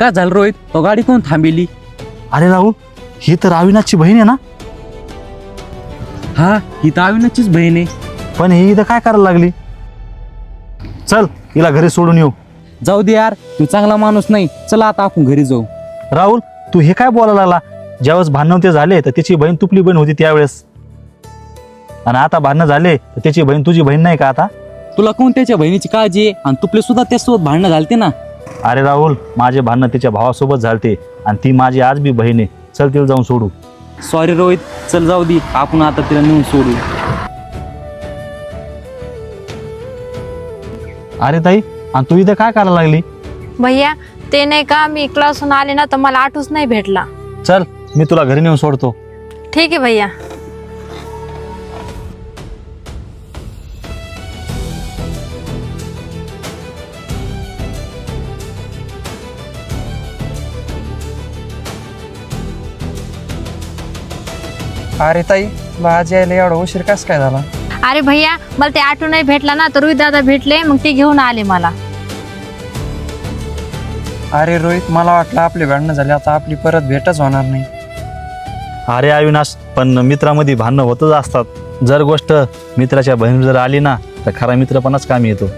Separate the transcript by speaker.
Speaker 1: काय झालं रोहित, तो गाडी कोण थांबेली?
Speaker 2: अरे राहुल, ही तर अविनाशची बहीण आहे ना?
Speaker 1: हा, ही तर अविनाशचीच बहीण आहे.
Speaker 2: पण ही इथं काय करायला लागली? चल हिला घरी सोडून येऊ.
Speaker 1: जाऊ दे यार, तू चांगला माणूस नाही. चला आता आपण घरी जाऊ.
Speaker 2: राहुल, तू हे काय बोलायला लागला? ज्यावेळेस भांडण ते झाले तर त्याची बहीण तुपली बहीण होती त्यावेळेस, आणि आता भांडणं झाले तर त्याची बहीण तुझी बहीण नाही का आता?
Speaker 1: तुला कोण त्याच्या बहिणीची काळजी आहे? आणि तुपले सुद्धा त्यासोबत भांडणं घालते ना.
Speaker 2: अरे राहुल, माझे भांडणं तिच्या भावासोबत झालते आणि ती माझी आज बी बहीण आहे. चल तिला जाऊन सोडू.
Speaker 1: सॉरी रोहित, चल जाऊ दे, आपण आता तिला नेऊन सोडू.
Speaker 2: अरे ताई, आणि तू इथं काय करायला लागली?
Speaker 3: भैया ते नाही का, मी क्लासून आले ना तर मला आठवच नाही भेटला.
Speaker 2: चल मी तुला घरी नेऊन सोडतो.
Speaker 3: ठीक आहे भैया.
Speaker 4: अरे ताई, आज यायला एवढा उशीर कस काय झाला?
Speaker 3: अरे भैया, मला ते आठवण नाही भेटला ना, तर रोहित दादा भेटले, मग ते घेऊन आले मला.
Speaker 4: अरे रोहित, मला वाटलं आपली भांडणं झाली, आता आपली परत भेटच होणार नाही.
Speaker 2: अरे अविनाश, पण मित्रामध्ये भांडणं होतच असतात. जर गोष्ट मित्राच्या बहीण जर आली ना तर खरा मित्रपणाच कामी येतो.